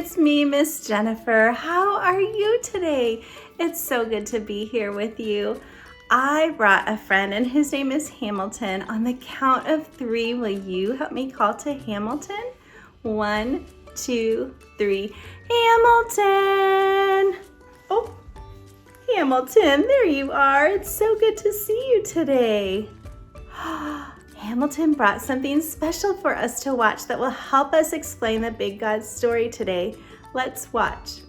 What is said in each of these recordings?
it's me, Miss Jennifer. How are you today? It's so good to be here with you. I brought a friend and his name is Hamilton. On the count of 3, will you help me call to Hamilton? 1, 2, 3. Hamilton! Oh, Hamilton, there you are. It's so good to see you today. Hamilton brought something special for us to watch that will help us explain the big God story today. Let's watch.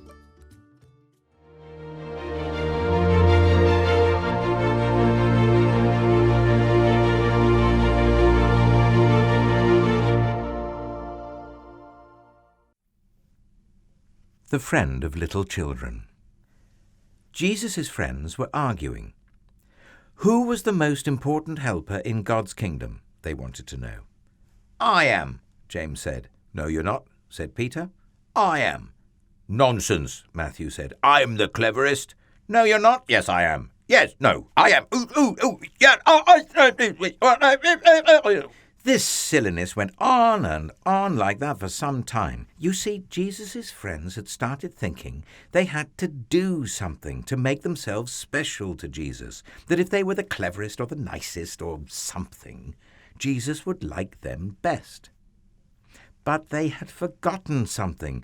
The friend of little children. Jesus' friends were arguing. Who was the most important helper in God's kingdom? They wanted to know. I am, James said. No, you're not, said Peter. I am. Nonsense, Matthew said. I'm the cleverest. No, you're not. Yes, I am. Yes, no, I am. Yeah. This silliness went on and on like that for some time. You see, Jesus' friends had started thinking they had to do something to make themselves special to Jesus, that if they were the cleverest or the nicest or something, Jesus would like them best. But they had forgotten something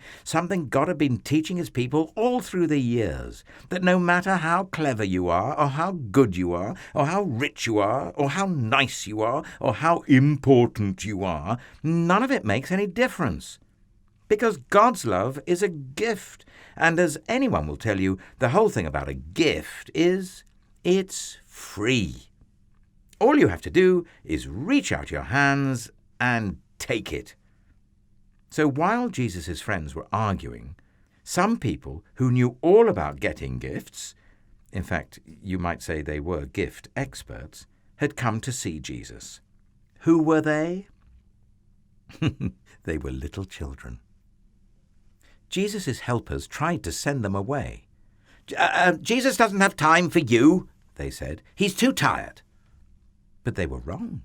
God had been teaching his people all through the years, that no matter how clever you are, or how good you are, or how rich you are, or how nice you are, or how important you are, none of it makes any difference. Because God's love is a gift, and as anyone will tell you, the whole thing about a gift is it's free. All you have to do is reach out your hands and take it. So while Jesus' friends were arguing, some people who knew all about getting gifts, in fact, you might say they were gift experts, had come to see Jesus. Who were they? They were little children. Jesus' helpers tried to send them away. Jesus doesn't have time for you, they said. He's too tired. But they were wrong.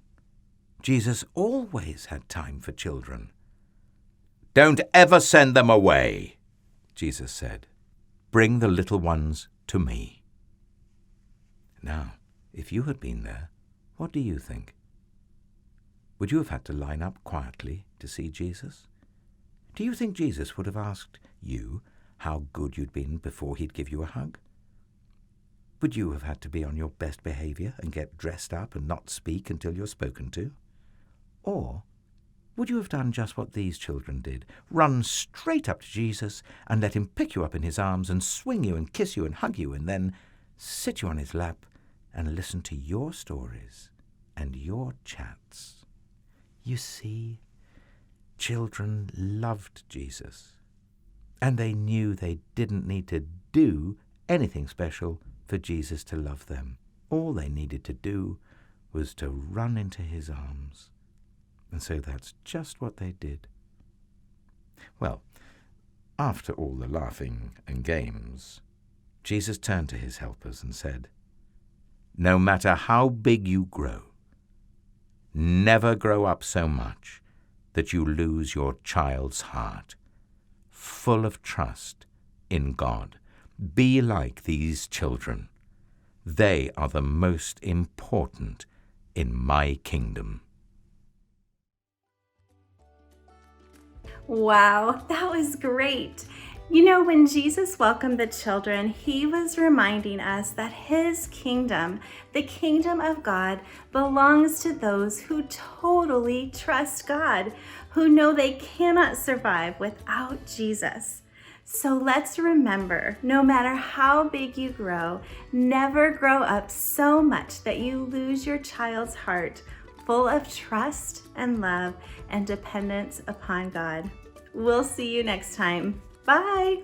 Jesus always had time for children. Don't ever send them away, Jesus said. Bring the little ones to me. Now, if you had been there, what do you think? Would you have had to line up quietly to see Jesus? Do you think Jesus would have asked you how good you'd been before he'd give you a hug? Would you have had to be on your best behavior and get dressed up and not speak until you're spoken to? Or would you have done just what these children did, run straight up to Jesus and let him pick you up in his arms and swing you and kiss you and hug you and then sit you on his lap and listen to your stories and your chats? You see, children loved Jesus, and they knew they didn't need to do anything special for Jesus to love them. All they needed to do was to run into his arms. And so that's just what they did. Well, after all the laughing and games, Jesus turned to his helpers and said, No matter how big you grow, never grow up so much that you lose your child's heart, full of trust in God. Be like these children. They are the most important in my kingdom. Wow, that was great. You know, when Jesus welcomed the children, he was reminding us that his kingdom, the kingdom of God, belongs to those who totally trust God, who know they cannot survive without Jesus. So let's remember, no matter how big you grow, never grow up so much that you lose your child's heart, full of trust and love and dependence upon God. We'll see you next time. Bye.